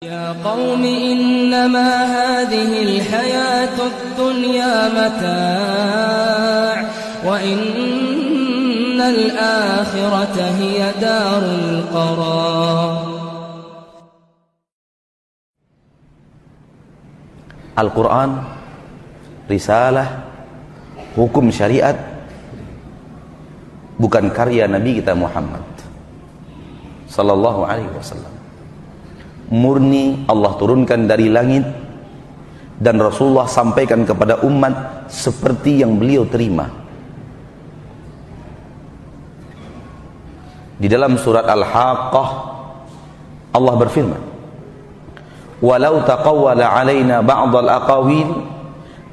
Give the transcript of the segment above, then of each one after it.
يا قوم إنما هذه الحياة الدنيا متاع وإن الآخرة هي دار القرار. Al-Quran, risalah, hukum syariat bukan karya Nabi kita Muhammad sallallahu alaihi wasallam. Murni Allah turunkan dari langit dan Rasulullah sampaikan kepada umat seperti yang beliau terima. Di dalam surat Al-Haqqah Allah berfirman, "Walau taqawwala 'alaina ba'dal aqawil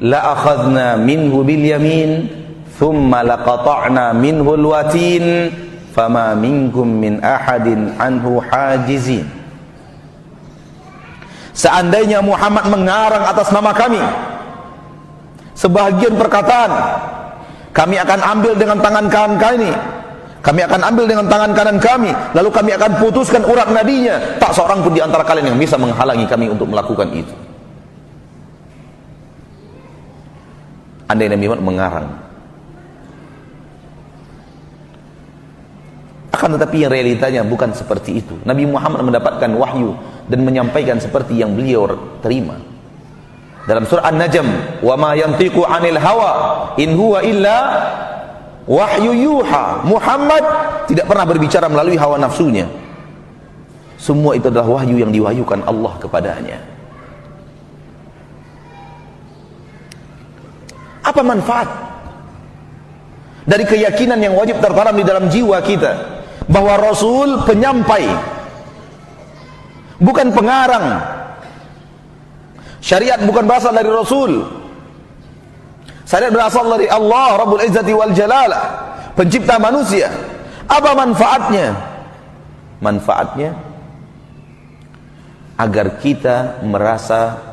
la akhadna minhu bil yamin thumma laqata'na minhu al-watin fama minkum min ahadin anhu hajizin." Seandainya Muhammad mengarang atas nama kami sebahagian perkataan, kami akan ambil dengan tangan kanan kami, kami akan ambil dengan tangan kanan kami, lalu kami akan putuskan urat nadinya. Tak seorang pun di antara kalian yang bisa menghalangi kami untuk melakukan itu. Andai Nabi Muhammad mengarang, akan tetapi yang realitanya bukan seperti itu. Nabi Muhammad mendapatkan wahyu dan menyampaikan seperti yang beliau terima. Dalam surah An-Najm, "Wa ma yantiqu 'anil hawa in huwa illa wahyu yuha." Muhammad tidak pernah berbicara melalui hawa nafsunya. Semua itu adalah wahyu yang diwahyukan Allah kepadanya. Apa manfaat dari keyakinan yang wajib tertanam di dalam jiwa kita bahwa Rasul penyampai, bukan pengarang. Syariat bukan berasal dari Rasul. Syariat berasal dari Allah Rabbul Izzati wal Jalalah, pencipta manusia. Apa manfaatnya? Manfaatnya agar kita merasa,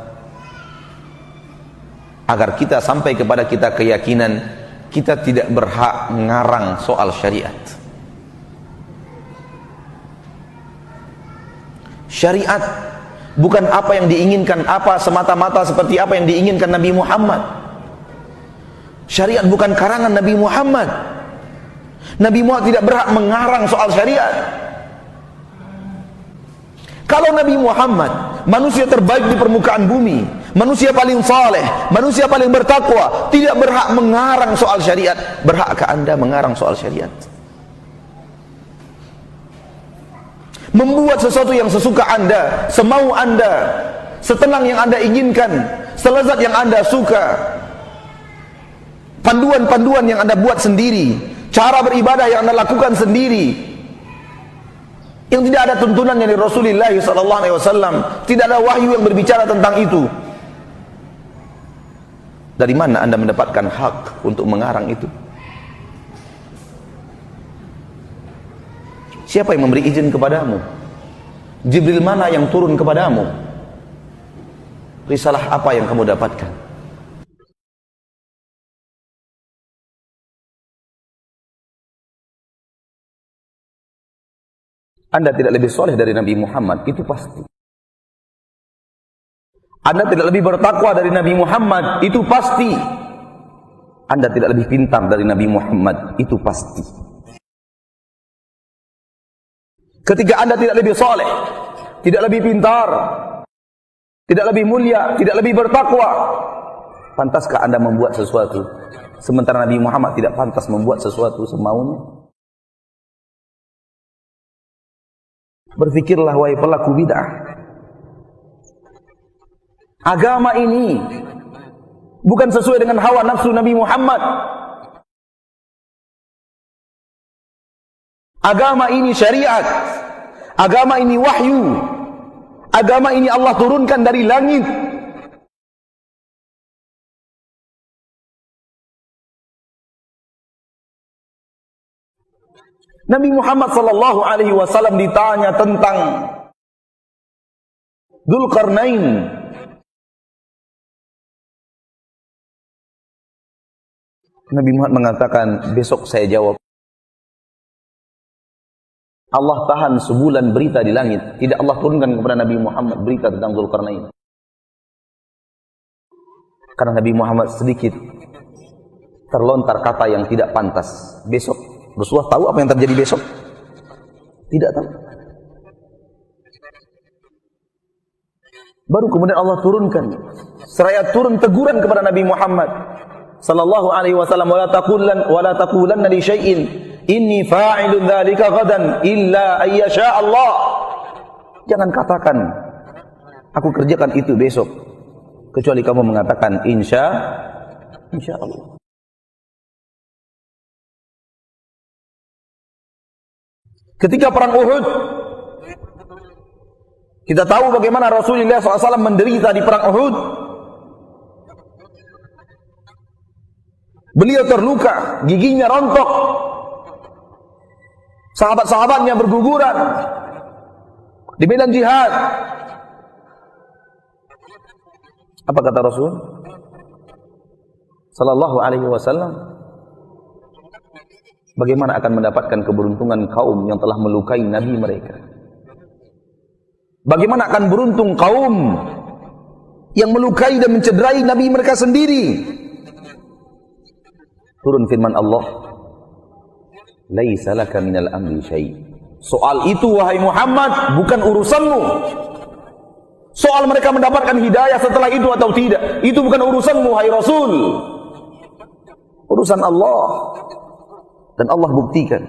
agar kita sampai kepada kita keyakinan kita tidak berhak mengarang soal syariat. Syariat bukan apa yang diinginkan, apa semata-mata seperti apa yang diinginkan Nabi Muhammad. Syariat bukan karangan Nabi Muhammad. Nabi Muhammad tidak berhak mengarang soal syariat. Kalau Nabi Muhammad, manusia terbaik di permukaan bumi, manusia paling saleh, manusia paling bertakwa, tidak berhak mengarang soal syariat. Berhakkah Anda mengarang soal syariat? Membuat sesuatu yang sesuka Anda, semau Anda, setenang yang Anda inginkan, selezat yang Anda suka, panduan-panduan yang Anda buat sendiri, cara beribadah yang Anda lakukan sendiri, yang tidak ada tuntunan dari Rasulullah SAW, tidak ada wahyu yang berbicara tentang itu. Dari mana Anda mendapatkan hak untuk mengarang itu? Siapa yang memberi izin kepadamu? Jibril mana yang turun kepadamu? Risalah apa yang kamu dapatkan? Anda tidak lebih soleh dari Nabi Muhammad, itu pasti. Anda tidak lebih bertakwa dari Nabi Muhammad, itu pasti. Anda tidak lebih pintar dari Nabi Muhammad, itu pasti. Ketika Anda tidak lebih soleh, tidak lebih pintar, tidak lebih mulia, tidak lebih bertakwa, pantaskah Anda membuat sesuatu sementara Nabi Muhammad tidak pantas membuat sesuatu semaunya? Berfikirlah wahai pelaku bid'ah, agama ini bukan sesuai dengan hawa nafsu Nabi Muhammad. Agama ini syariat, agama ini wahyu, agama ini Allah turunkan dari langit. Nabi Muhammad sallallahu alaihi wasallam ditanya tentang Dzulqarnain. Nabi Muhammad mengatakan, besok saya jawab. Allah tahan sebulan berita di langit. Tidak Allah turunkan kepada Nabi Muhammad berita tentang Dzulqarnain. Karena Nabi Muhammad sedikit terlontar kata yang tidak pantas. Besok Rasulullah tahu apa yang terjadi besok? Tidak tahu. Baru kemudian Allah turunkan, seraya turun teguran kepada Nabi Muhammad sallallahu alaihi wasallam, wala taqulanna li syai'in inni fa'ilun dzalika ghadan illa ayyasha Allah. Jangan katakan aku kerjakan itu besok kecuali kamu mengatakan insya Allah. Ketika perang Uhud, kita tahu bagaimana Rasulullah SAW menderita di perang Uhud. Beliau terluka, giginya rontok, sahabat-sahabatnya berguguran di medan jihad. Apa kata Rasul sallallahu alaihi wasallam? Bagaimana akan mendapatkan keberuntungan kaum yang telah melukai nabi mereka? Bagaimana akan beruntung kaum yang melukai dan mencederai nabi mereka sendiri? Turun firman Allah, "Laisa laka minal amri syai'." Soal itu wahai Muhammad bukan urusanmu. Soal mereka mendapatkan hidayah setelah itu atau tidak, itu bukan urusanmu wahai Rasul. Urusan Allah. Dan Allah buktikan.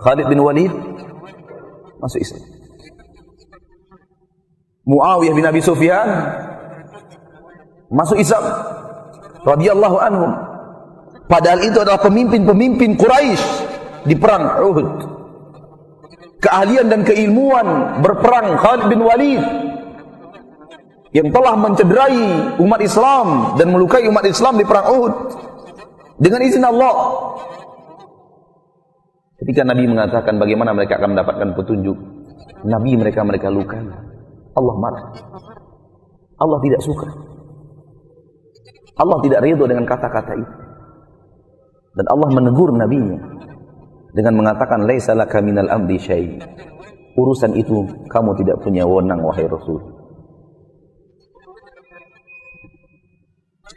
Khalid bin Walid masuk Islam. Muawiyah bin Abi Sufyan masuk Islam radhiyallahu anhum. Padahal itu adalah pemimpin-pemimpin Quraisy di perang Uhud. Keahlian dan keilmuan berperang Khalid bin Walid yang telah mencederai umat Islam dan melukai umat Islam di perang Uhud dengan izin Allah. Ketika Nabi mengatakan bagaimana mereka akan mendapatkan petunjuk, Nabi mereka lukai. Allah marah. Allah tidak suka. Allah tidak ridho dengan kata-kata itu. Dan Allah menegur nabinya dengan mengatakan laisa laka minal amri syai'. Urusan itu kamu tidak punya wewenang wahai Rasul.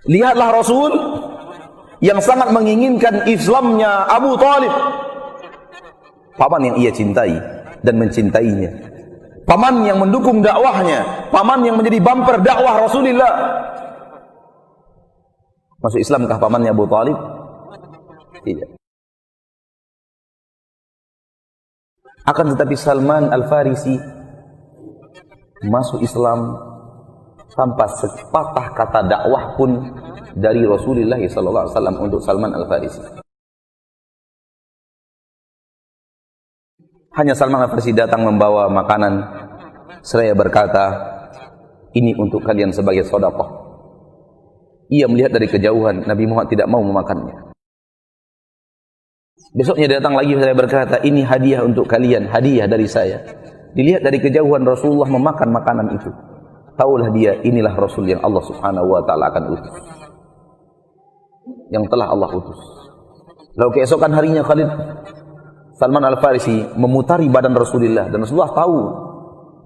Lihatlah Rasul yang sangat menginginkan Islamnya Abu Thalib, paman yang ia cintai dan mencintainya, paman yang mendukung dakwahnya, paman yang menjadi bumper dakwah Rasulullah. Masuk Islamkah pamannya Abu Thalib? Tidak. Akan tetapi Salman Al-Farisi masuk Islam tanpa sepatah kata dakwah pun dari Rasulullah SAW untuk Salman Al-Farisi. Hanya Salman Al-Farisi datang membawa makanan, seraya berkata, ini untuk kalian sebagai sedekah. Ia melihat dari kejauhan, Nabi Muhammad tidak mau memakannya. Besoknya datang lagi, saya berkata, ini hadiah untuk kalian, hadiah dari saya. Dilihat dari kejauhan Rasulullah memakan makanan itu. Taulah dia, inilah Rasul yang Allah Subhanahu wa ta'ala akan utus, yang telah Allah utus. Lalu keesokan harinya Khalid Salman Al-Farisi memutari badan Rasulullah, dan Rasulullah tahu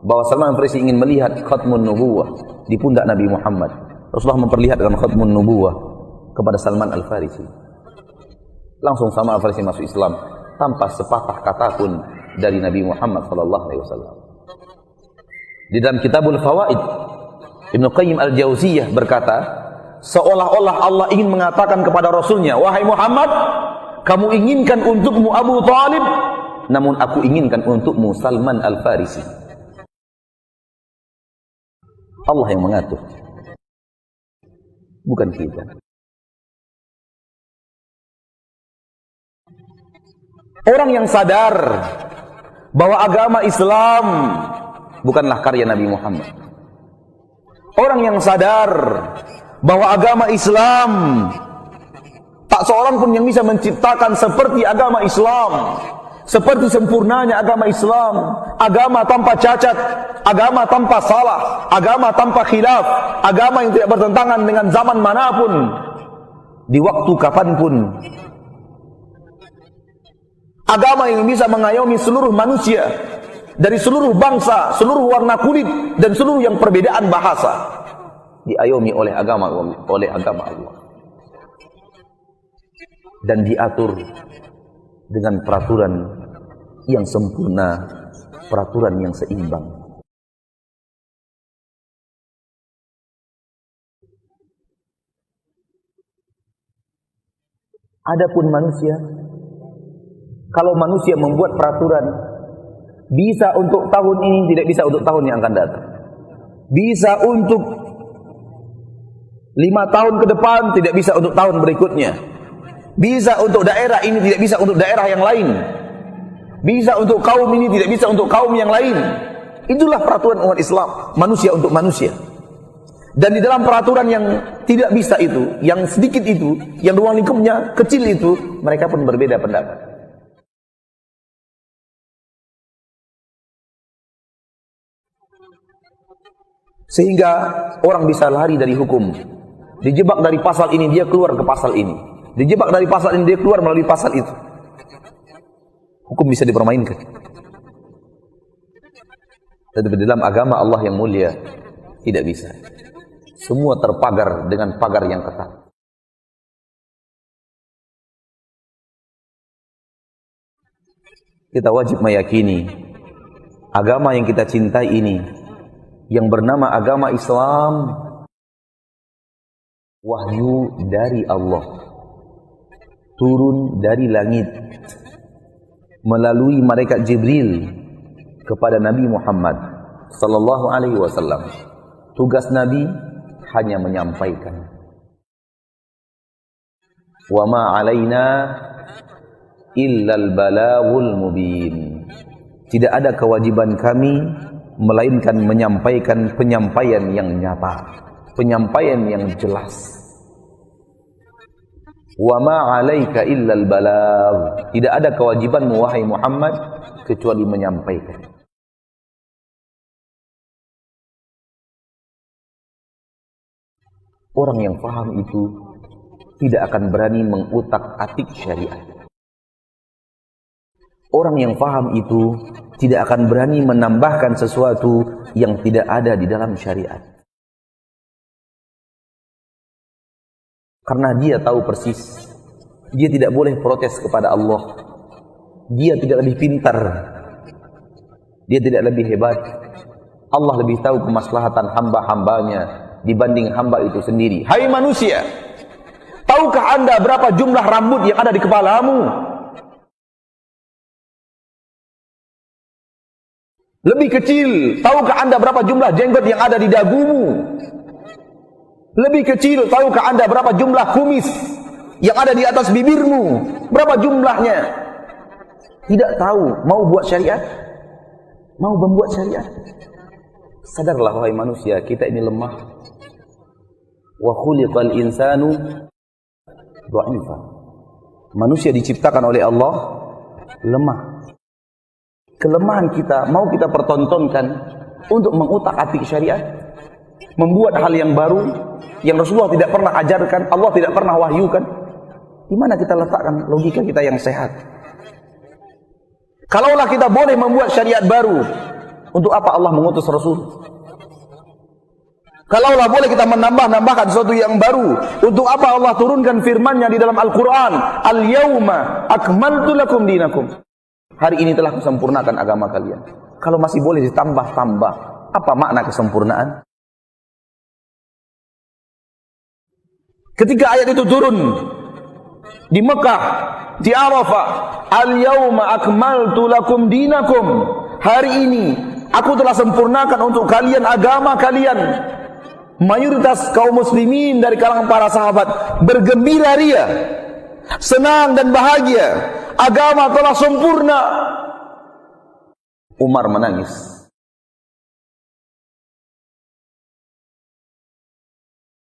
bahwa Salman Al-Farisi ingin melihat khatmun nubuwah di pundak Nabi Muhammad. Rasulullah memperlihatkan khatmun nubuwah kepada Salman Al-Farisi. Langsung Salman Al-Farisi masuk Islam tanpa sepatah kata pun dari Nabi Muhammad SAW. Di dalam Kitabul Fawaid, Ibnu Qayyim Al-Jauziyah berkata, seolah-olah Allah ingin mengatakan kepada Rasulnya, wahai Muhammad, kamu inginkan untukmu Abu Thalib, namun aku inginkan untukmu Salman Al-Farisi. Allah yang mengatur, bukan kita. Orang yang sadar bahwa agama Islam bukanlah karya Nabi Muhammad. Orang yang sadar bahwa agama Islam tak seorang pun yang bisa menciptakan seperti agama Islam, seperti sempurnanya agama Islam, agama tanpa cacat, agama tanpa salah, agama tanpa khilaf, agama yang tidak bertentangan dengan zaman manapun, di waktu kapanpun. Agama yang bisa mengayomi seluruh manusia, dari seluruh bangsa, seluruh warna kulit, dan seluruh yang perbedaan bahasa, diayomi oleh agama Allah. Dan diatur dengan peraturan yang sempurna, peraturan yang seimbang. Adapun manusia, kalau manusia membuat peraturan, bisa untuk tahun ini, tidak bisa untuk tahun yang akan datang. Bisa untuk 5 tahun ke depan, tidak bisa untuk tahun berikutnya. Bisa untuk daerah ini, tidak bisa untuk daerah yang lain. Bisa untuk kaum ini, tidak bisa untuk kaum yang lain. Itulah peraturan umat Islam, manusia untuk manusia. Dan di dalam peraturan yang tidak bisa itu, yang sedikit itu, yang ruang lingkupnya kecil itu, mereka pun berbeda pendapat. Sehingga orang bisa lari dari hukum. Dijebak dari pasal ini, dia keluar ke pasal ini. Dijebak dari pasal ini, dia keluar melalui pasal itu. Hukum bisa dipermainkan. Tetapi dalam agama Allah yang mulia, tidak bisa. Semua terpagar dengan pagar yang ketat. Kita wajib meyakini agama yang kita cintai ini, yang bernama agama Islam, wahyu dari Allah, turun dari langit melalui malaikat Jibril kepada Nabi Muhammad sallallahu alaihi wasallam. Tugas Nabi hanya menyampaikan. Wa ma 'alaina illal balaghul mubin. Tidak ada kewajiban kami melainkan menyampaikan penyampaian yang nyata, penyampaian yang jelas. Wa ma 'alaika illal balagh. Tidak ada kewajibanmu wahai Muhammad kecuali menyampaikan. Orang yang paham itu tidak akan berani mengutak-atik syariat. Orang yang paham itu tidak akan berani menambahkan sesuatu yang tidak ada di dalam syariat. Karena dia tahu persis, dia tidak boleh protes kepada Allah. Dia tidak lebih pintar, dia tidak lebih hebat. Allah lebih tahu kemaslahatan hamba-hambanya dibanding hamba itu sendiri. Hai manusia, tahukah anda berapa jumlah rambut yang ada di kepalamu? Lebih kecil, tahukah anda berapa jumlah jenggot yang ada di dagumu? Lebih kecil, tahukah anda berapa jumlah kumis yang ada di atas bibirmu? Berapa jumlahnya? Tidak tahu, mau buat syariat? Mau membuat syariat? Sadarlah wahai manusia, kita ini lemah. Wa khuliqal insanu dha'ifa. Manusia diciptakan oleh Allah lemah. Kelemahan kita mau kita pertontonkan untuk mengutak-atik syariat, membuat hal yang baru yang Rasulullah tidak pernah ajarkan, Allah tidak pernah wahyukan. Di mana kita letakkan logika kita yang sehat? Kalaulah kita boleh membuat syariat baru, untuk apa Allah mengutus Rasul? Kalaulah boleh kita menambahkan sesuatu yang baru, untuk apa Allah turunkan firman-Nya di dalam Al-Quran? Al-yawma akmaltu lakum dinakum. Hari ini telah kusempurnakan agama kalian. Kalau masih boleh ditambah-tambah, apa makna kesempurnaan? Ketika ayat itu turun di Mekah, di Arafah, Al-yawma akmaltu lakum dinakum. Hari ini aku telah sempurnakan untuk kalian agama kalian. Mayoritas kaum muslimin dari kalangan para sahabat bergembira ria, senang dan bahagia. Agama telah sempurna. Umar menangis.